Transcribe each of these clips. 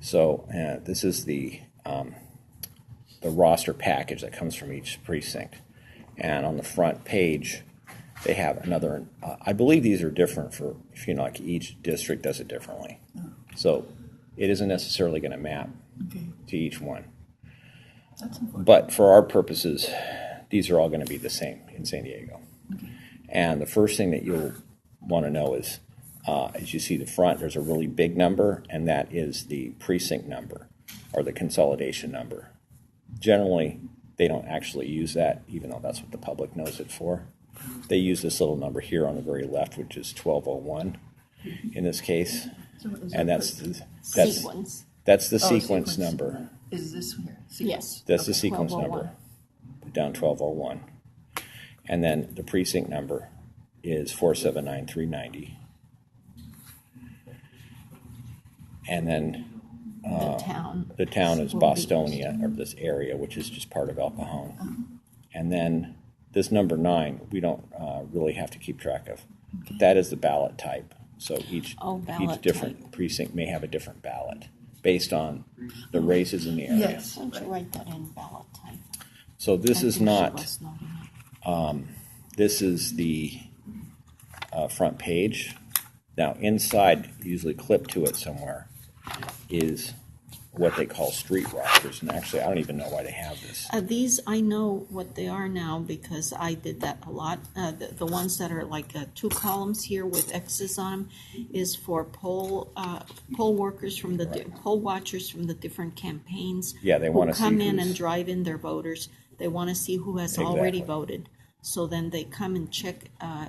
So this is the roster package that comes from each precinct. And on the front page, they have another, I believe these are different for, like each district does it differently. So it isn't necessarily going to map to each one. That's important. But for our purposes, these are all going to be the same in San Diego. Okay. And the first thing that you'll want to know is, as you see the front, there's a really big number, and that is the precinct number or the consolidation number. Generally, they don't actually use that, even though that's what the public knows it for. They use this little number here on the very left, which is 1201 in this case. So And that's Sequence. that's the sequence. sequence number. Is this here? Yes. That's the Okay. sequence 1201. number, down 1201. And then the precinct number is 479390. And then The town is will be- Bostonia, or this area, which is just part of El Cajon. And then this number 9, we don't really have to keep track of. Okay. That is the ballot type. So each ballot different type. precinct may have a different ballot based on the races in the area. Yes. Why don't you write that in ballot type? So this I is think she not. was noting it. This is the front page. Now inside, usually clipped to it somewhere, is what they call street rosters. And actually, I don't even know why they have this. These, I know what they are now because I did that a lot. The ones that are like 2 columns here with X's on them is for poll workers from poll watchers from the different campaigns. Yeah, they want to see come in who's- and drive in their voters. They want to see who has already Exactly. voted. So then they come and check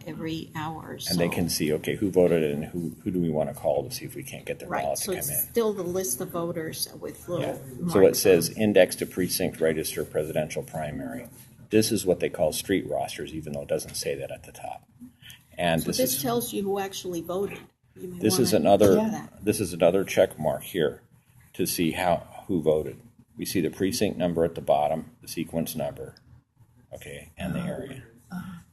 every hour or so. And they can see, okay, who voted and who do we want to call to see if we can't get their Right, ballot so to it's come in. still the list of voters with little Yeah. marks. So it says index to precinct register presidential primary. This is what they call street rosters, even though it doesn't say that at the top. And So this this is tells you who actually voted. You may this is wanna another check that. this is another check mark here to see who voted. We see the precinct number at the bottom, the sequence number, okay, and the area.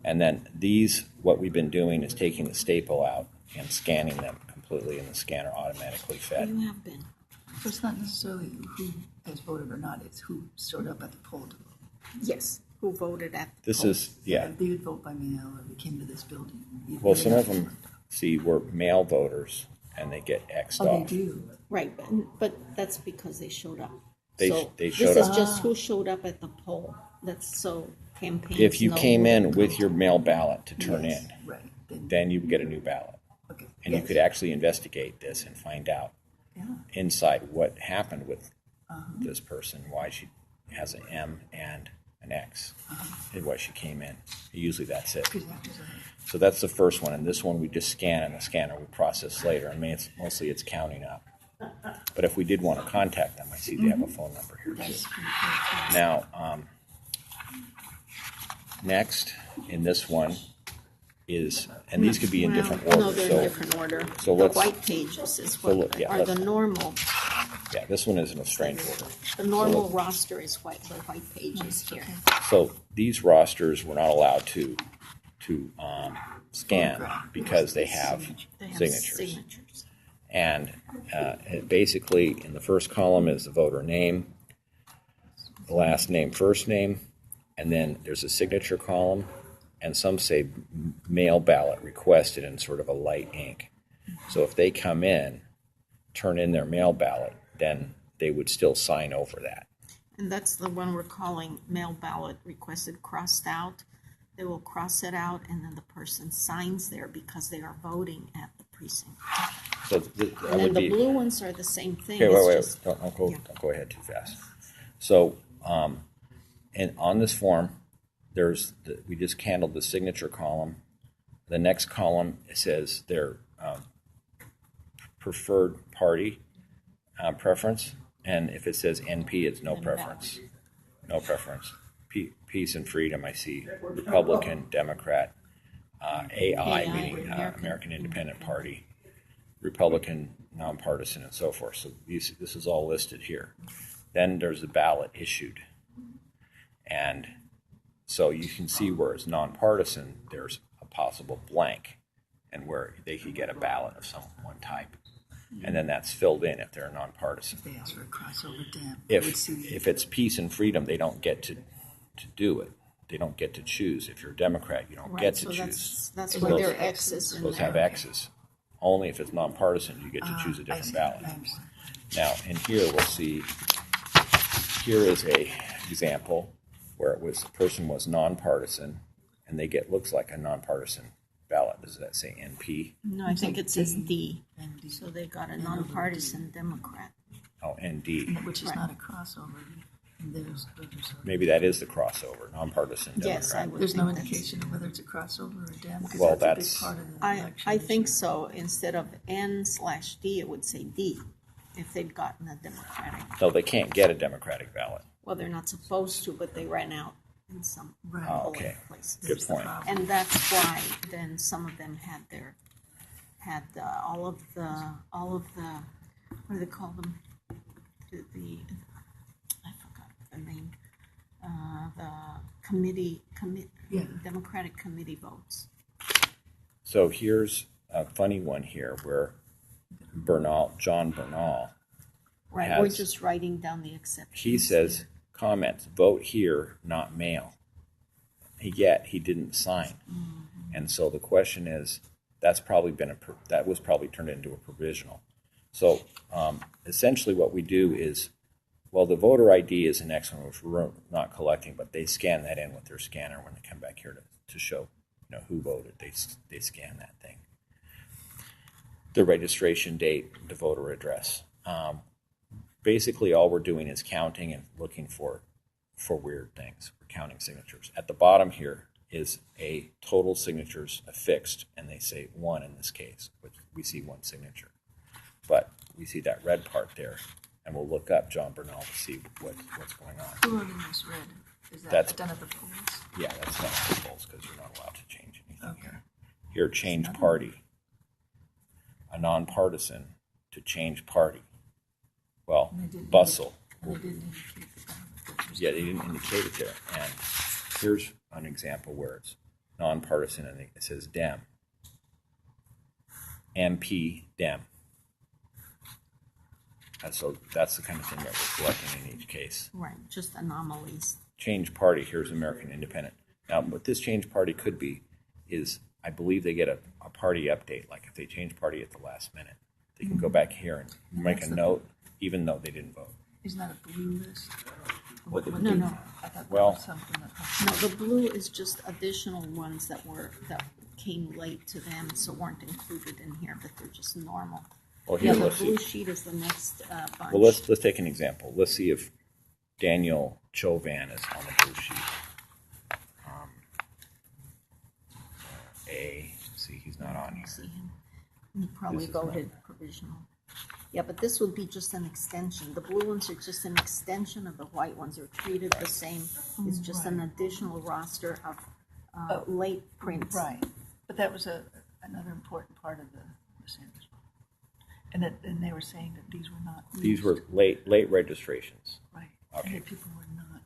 And then these, what we've been doing is taking the staple out and scanning them completely, and the scanner automatically fed. You have been. So it's not necessarily who has voted or not, it's who showed up at the poll to vote. Yes, who voted at the This poll. is, yeah. If they would vote by mail or they came to this building. Well, some of them, see, were male voters, and they get X'd Oh, they off. do. Right, but that's because they showed up. They So showed This up. is just who showed up at the poll. That's so campaigns If you know came who in to with come your to. mail ballot to turn Yes, in, right. then you would get a new ballot. Okay. And yes. you could actually investigate this and find out Yeah. inside what happened with this person, why she has an M and an X, and why she came in. Usually that's it. Because that was a- So that's the first one, and this one we just scan, and the scanner we process later. I mean, it's counting up. But if we did want to contact them, I see they have a phone number here too. That's pretty cool. Now, next in this one is, and these could be in different Well, orders. No, they're so, in different order. so The let's- white pages is so what yeah, are the let's- normal. yeah, this one is in a strange order. The normal roster is white. The white pages here. So these rosters were not allowed to scan because they have They have signatures. And basically, in the first column is the voter name, the last name, first name, and then there's a signature column, and some say mail ballot requested in sort of a light ink. So if they come in, turn in their mail ballot, then they would still sign over that. And that's the one we're calling mail ballot requested crossed out. They will cross it out, and then the person signs there because they are voting at the precinct. So that And then would the be. blue ones are the same thing. Okay, It's wait. just- Don't go ahead too fast. So, and on this form, we just handled the signature column. The next column, it says their preferred party preference, and if it says NP, it's no preference. No preference. Peace and freedom, I see Republican, Democrat, AI, meaning American Independent Party, Republican, nonpartisan, and so forth. So this is all listed here. Then there's the ballot issued. And so you can see where it's nonpartisan, there's a possible blank, and where they could get a ballot of some one type. and then that's filled in if they're nonpartisan. If they ask for a crossover dam, they would If see if it's peace and freedom, they don't get to do it. They don't get to choose. If you're a Democrat, you don't Right, get to so choose. that's It's why supposed there are to have X's X's. in Supposed to there. have X's. Only if it's nonpartisan, you get to choose a I different see. ballot. I understand. Now, in here, we'll see, here is a example where it was, the person was nonpartisan, and they get, looks like a nonpartisan ballot. Does that say NP? No, I think it says D. ND. So they got a nonpartisan Democrat. Oh, ND. Which is Right. not a crossover. And there's Maybe that is the crossover, nonpartisan Yes, I Democrat. would There's no think that. indication of whether it's a crossover or a dam, because Well, that's a that's- big part of the I election. think so. Instead of N/D, it would say D if they'd gotten a Democratic. No, they can't get a Democratic ballot. Well, they're not supposed to, but they ran out in some Right. Oh, polling okay. places. Good point. And that's why then some of them had all of the what do they call them? The I forgot the name. The Yeah. Democratic committee votes. So here's a funny one here where John Bernal, Right, we're Has- just writing down the exceptions. he says, comments, vote here, not mail. Yet he didn't sign. And so the question is, that was probably turned into a provisional. So essentially what we do is, well, the voter ID is the next one, which we're not collecting, but they scan that in with their scanner when they come back here to show, who voted. They scan that thing. The registration date, the voter address. Basically, all we're doing is counting and looking for weird things. We're counting signatures. At the bottom here is a total signatures affixed, and they say 1 in this case, which we see 1 signature. But we see that red part there, and we'll look up John Bernal to see what's going on. Who wrote in this red? Is that That's- done at the polls? Yeah, that's not the polls because you're not allowed to change anything Okay. here. Here, change party. A nonpartisan to change party. Well, And they didn't bustle. And they didn't indicate the ballot. That was- Yeah, they didn't indicate it there. And here's an example where it's nonpartisan and it says Dem. MP Dem. And so that's the kind of thing that we're collecting in each case. Right, just anomalies. Change party, here's American Independent. Now, what this change party could be is, I believe they get a party update. Like if they change party at the last minute, they can go back here and make a note, even though they didn't vote. Isn't that a blue list? What the No, they- no. I thought that Well- was something that. No, the blue is just additional ones that came late to them, so weren't included in here, but they're just normal. Well, Yeah, here, the let's see. blue sheet is the next bunch. Well, let's take an example. Let's see if Daniel Chauvin is on the blue sheet. See, he's not on here. See him. He probably This is not- voted provisional. Yeah, but this would be just an extension. The blue ones are just an extension of the white ones. They're treated the same. It's just an additional roster of late prints. Right, but that was another important part of the Sanders vote. And they were saying that these were not. These were used. late registrations. Right, Okay. and that people were not.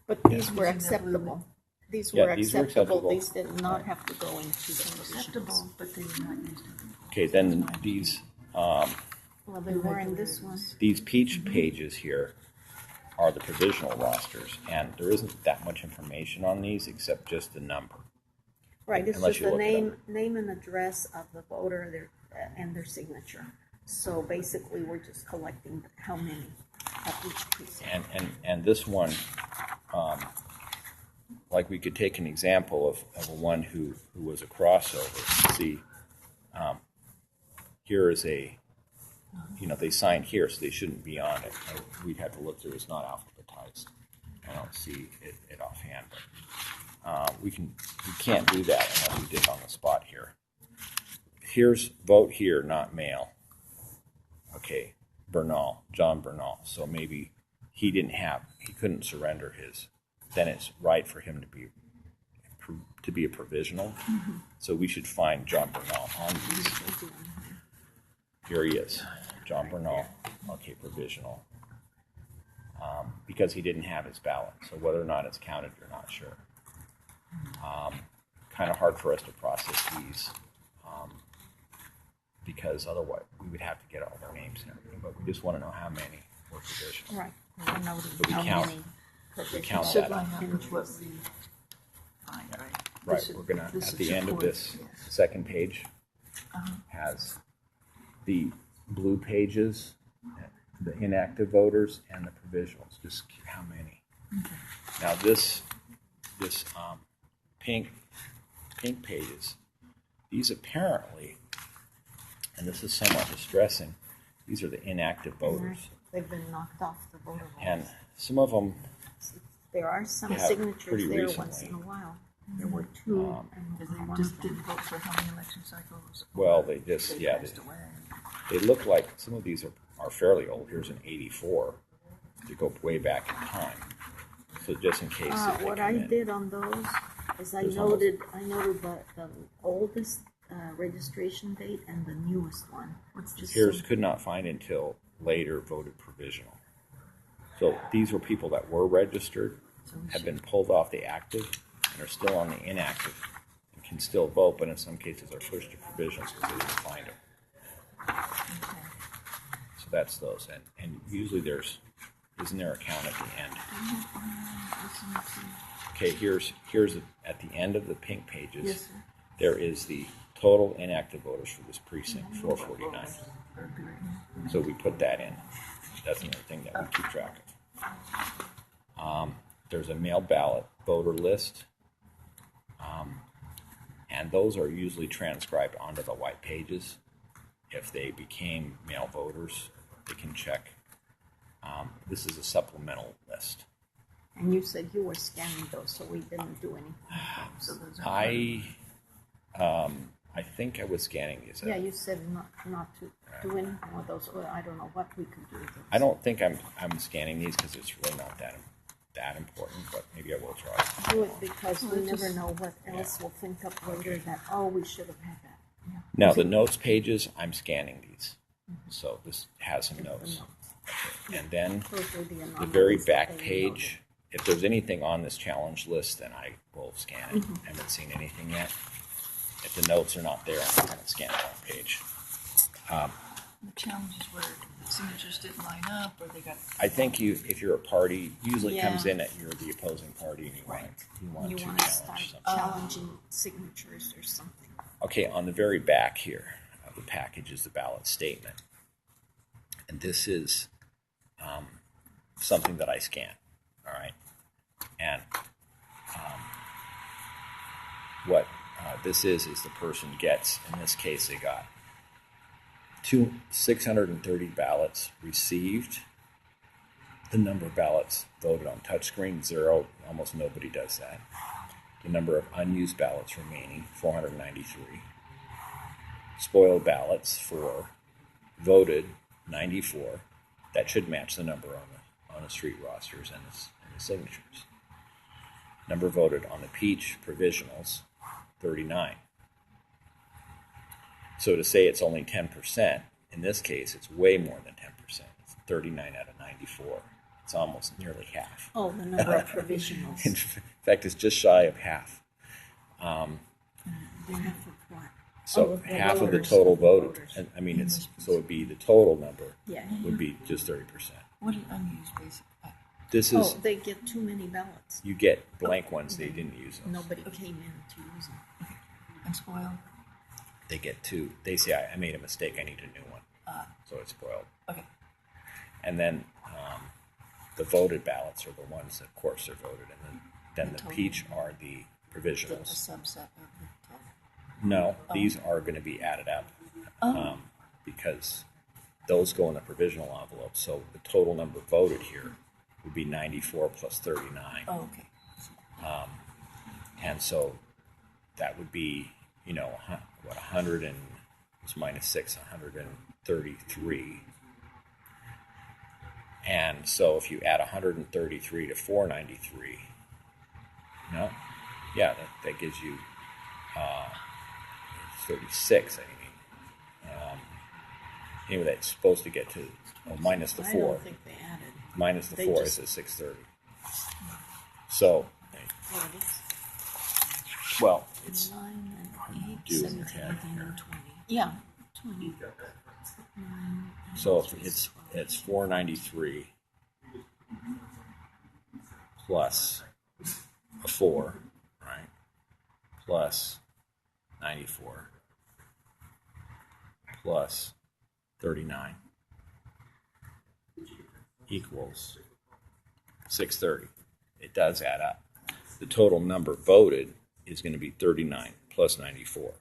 But these were Using that acceptable. These Yeah, were these were acceptable. acceptable. These did not have to go into the provisionals. Acceptable, but they were not used. Okay, then these Well, they were in this one. peach pages here are the provisional rosters, and there isn't that much information on these except just the number. Right, it's Unless just you the look it name and address of the voter, and their signature. So basically, we're just collecting how many at each precinct. And this one, like we could take an example of a one who was a crossover. See, here is they signed here, so they shouldn't be on it. We'd have to look through. It's not alphabetized. I don't see it offhand, but we can't do that unless we did it on the spot here. Here's vote here, not mail. Okay, John Bernal. So maybe he couldn't surrender his. Then it's right for him to be a provisional. So we should find John Bernal on these. Here he is, John Bernal. Okay, provisional. Because he didn't have his ballot. So whether or not it's counted, you're not sure. Kind of hard for us to process these. because otherwise we would have to get all their names and everything, but we just want to know how many were provisional. Right. We're noting So we How count, many we count should that. line up with what we find, right? Right, This is- we're gonna, this at is the end of support, this yes. second page, has the blue pages, the inactive voters, and the provisionals, just how many. Now this pink pages, these apparently, and this is somewhat distressing, these are the inactive voters. They've been knocked off the voter rolls. And some of them, There are some Yeah, signatures pretty there recently. once in a while. There were two, and Because they one just of them. didn't vote for how many election cycles. well, they just, They yeah, passed away. they look like, some of these are fairly old. Here's an 84, to go way back in time. So just in case. if they What come I in. did on those is I There's noted the oldest registration date and the newest one. What's this? Here's could not find until later voted provisional. So these were people that were registered, have been pulled off the active, and are still on the inactive, and can still vote, but in some cases are pushed to provisionals because they didn't find them. Okay. So that's those, and usually isn't there a count at the end? Okay, here's at the end of the pink pages. Yes, sir. There is the total inactive voters for this precinct, 449. So we put that in. That's another thing that we keep track of. There's a mail ballot voter list, and those are usually transcribed onto the white pages. If they became mail voters, they can check. This is a supplemental list. And you said you were scanning those, so we didn't do anything. So those are I think I was scanning these. Yeah, you said not to do anything with those. Well, I don't know what we could do with those. I don't think I'm scanning these because it's really not that important, but maybe I will try. Do it because we Well, never just- know what else will think up later that, oh, we should have had that. Yeah. Now the notes pages, I'm scanning these, so this has some notes. Okay. And then Those were the the anomalies very that back they page, if there's anything on this challenge list, then I will scan it. I haven't seen anything yet. If the notes are not there, I'm not going to scan it on the page. the challenges where signatures didn't line up or they got. I think if you're a party, usually Yeah. comes in that you're the opposing party and you want You to want to start challenge something. challenging signatures or something. Okay, on the very back here of the package is the ballot statement. And this is something that I scan, all right? And what this is the person gets, in this case, they got 630 ballots received. The number of ballots voted on touchscreen, 0. Almost nobody does that. The number of unused ballots remaining, 493. Spoiled ballots, 4. Voted, 94. That should match the number on the street rosters and the signatures. Number voted on the peach provisionals, 39. So to say it's only 10%, in this case, it's way more than 10%. It's 39 out of 94. It's almost nearly half. Oh, the number of provisionals. In fact, it's just shy of half. Half of what? So Oh, of the half of the voters. total voted. Voters. And, I mean, so it'd be the total number Yeah. would be just 30%. What are unused basic? This is, Oh, they get too many ballots. you get blank ones, they didn't use those. Nobody came in to use them. And spoiled? They get two. They say, I made a mistake, I need a new one. So it's spoiled. Okay. And then the voted ballots are the ones that, of course, are voted. And then the total. peach are the A provisionals. subset of the total. No, these are going to be added up because those go in the provisional envelope. So the total number voted here would be 94 plus 39. Oh, okay. And so that would be, 100 and it's minus 6, 133. And so if you add 133 to 493, that gives you 36, I mean. Anyway, that's supposed to get to minus the I 4. don't think they added. Minus the They 4 just- is at 630. So, What it is. well, it's 9 and 8, do in your 17, head 18, here. and 20. Yeah, So if it's 493 plus a 4, right? Plus 94 plus 39 equals 630. It does add up. The total number voted is going to be 39 plus 94.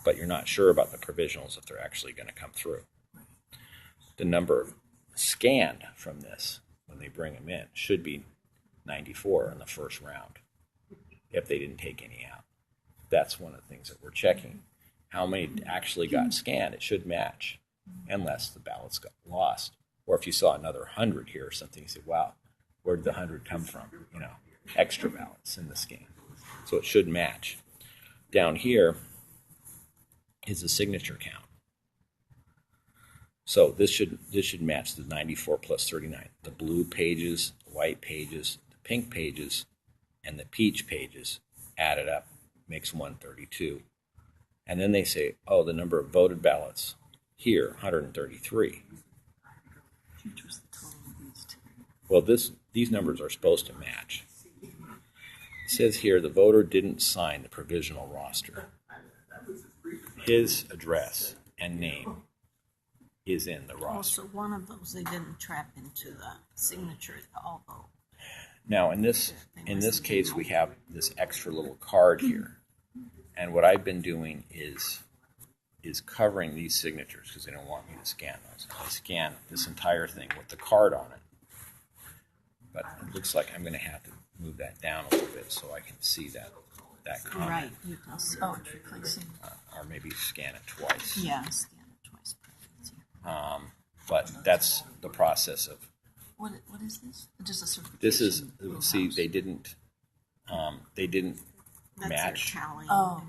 But you're not sure about the provisionals if they're actually going to come through. The number scanned from this when they bring them in should be 94 in the first round if they didn't take any out. That's one of the things that we're checking. How many actually got scanned? It should match unless the ballots got lost. Or if you saw another 100 here or something, you say, wow, where did the 100 come from? You know, extra ballots in the scan. So it should match. Down here is the signature count. So this should match the 94 plus 39. The blue pages, the white pages, the pink pages, and the peach pages added up makes 132. And then they say, oh, the number of voted ballots here, 133. Well, these numbers are supposed to match. It says here the voter didn't sign the provisional roster. His address and name is in the roster. Also, one of those they didn't trap into the signature, although. Now, in this case, we have this extra little card here. And what I've been doing is covering these signatures because they don't want me to scan those. I scan this entire thing with the card on it. But it looks like I'm going to have to move that down a little bit so I can see that comment. Right, you can see. Oh, it's replacing. Or maybe scan it twice. Yeah, scan it twice. But that's the process of. What is this? Just a certification. This is they didn't That's match. their tally. Oh,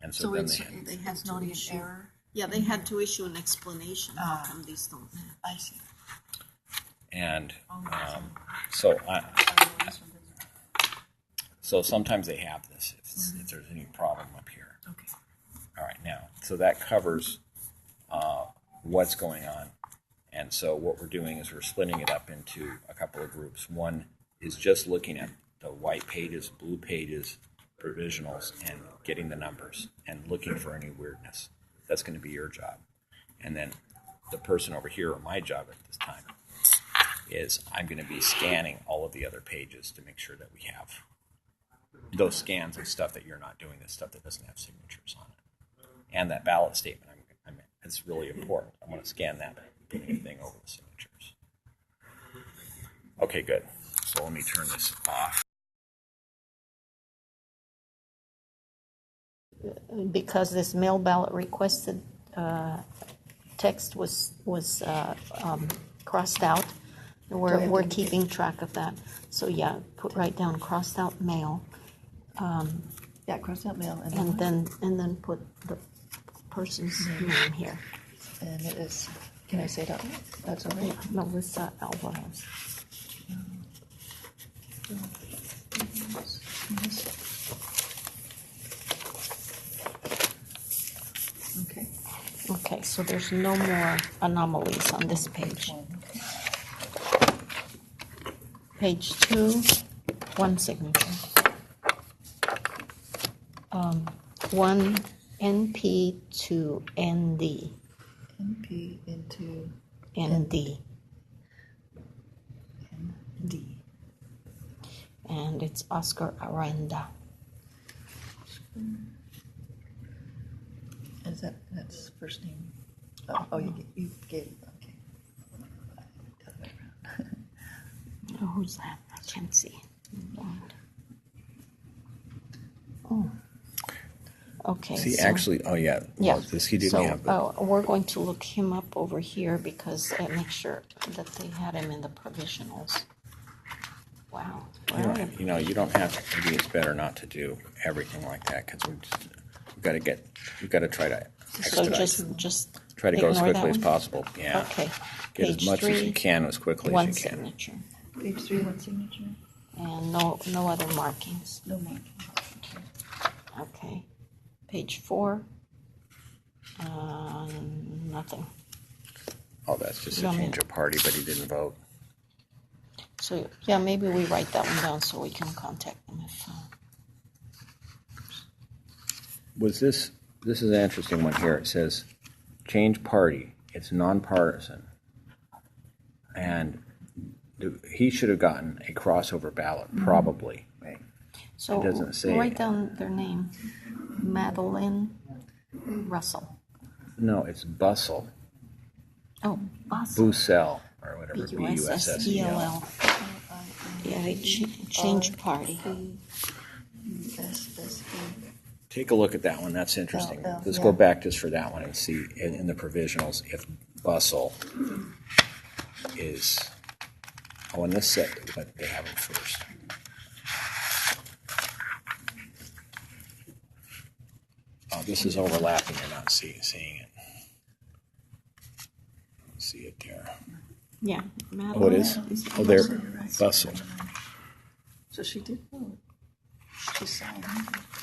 And so then it has not an error. Yeah, they had to issue an explanation how come these don't match. I see. and so so sometimes they have this if there's any problem up here. Okay. All right, now so that covers what's going on, and so what we're doing is we're splitting it up into a couple of groups. One is just looking at the white pages, blue pages, provisionals, and getting the numbers and looking for any weirdness. That's going to be your job. And then the person over here, or my job at this time, is I'm going to be scanning all of the other pages to make sure that we have those scans of stuff that you're not doing, the stuff that doesn't have signatures on it. And that ballot statement, it's really important. I want to scan that, put anything over the signatures. Okay, good. So let me turn this off. Because this mail ballot requested text was crossed out, we're keeping track of that. So yeah, write down crossed out mail. Yeah, cross out mail, and then put the person's name here. And it is. Can I say that? That's all right. Melissa Alvarez. Okay. Okay, so there's no more anomalies on this page. Page 2, one signature. One NP to ND. NP into ND. ND. And it's Oscar Aranda. Is that's first name? Oh, you gave okay. The other way around. Oh, who's that? I can't see. Oh. Okay. See, so, actually, oh yeah, yeah. Well, this he didn't have. But we're going to look him up over here because make sure that they had him in the provisionals. Wow. you know, you don't have to. Maybe it's better not to do everything like that because we've got to try to expedite. So just try to go as ignore quickly that as one? possible. Yeah. Okay. Get as Page much 3, as you can as quickly one as you can. signature. Page 3, one signature. And no other markings. No marking. Okay. Page 4. Nothing. Oh, that's just a Yeah, change of party, but he didn't vote. So, yeah, maybe we write that one down so we can contact them if, Was this is an interesting one here. It says change party. It's nonpartisan. And he should have gotten a crossover ballot, probably. Right. so It doesn't say. write down their name. Madeline Russell. No, it's Bustle. Oh, Bustle. Bussell, or whatever. B-U-S-S-E-L-L. Yeah, they changed party. Take a look at that one. That's interesting. Oh, Let's yeah. go back just for that one and see in the provisionals if Bustle is. Oh, and this set, but they have it first. Oh, this is overlapping. You're not seeing it. See it there. Yeah. Oh, it is. Oh, there. Bustle. So she did vote. She signed.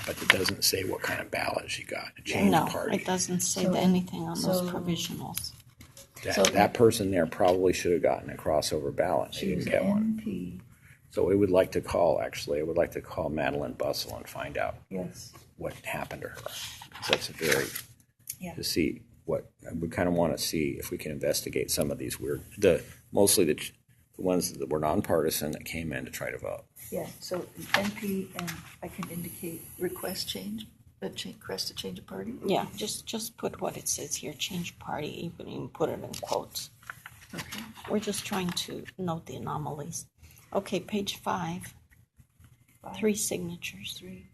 But it doesn't say what kind of ballot she got. A change No, party. it doesn't say So- anything on those so- provisionals. That person there probably should have gotten a crossover ballot. They She didn't was get one. NP. So we would like to call, actually, I would like to call Madeline Bustle and find out Yes. what happened to her. 'Cause that's Yeah. to see what, we kind of want to see if we can investigate some of these weird, mostly the ones that were nonpartisan that came in to try to vote. Yeah. So NP, and I can indicate request change, request to change a party. Yeah, just put what it says here, change party, you can even put it in quotes. Okay. We're just trying to note the anomalies. Okay, page 5, 3 signatures. 3.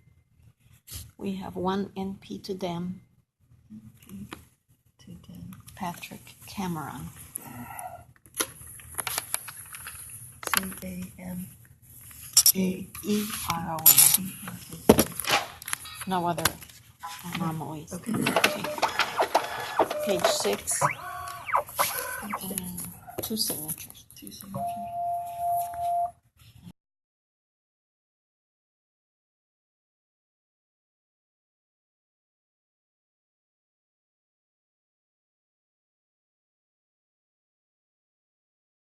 We have 1 NP to them, To 10. Patrick Cameron. CAM. E-R-O-N. No other anomalies. Okay. Page 6, 2 signatures.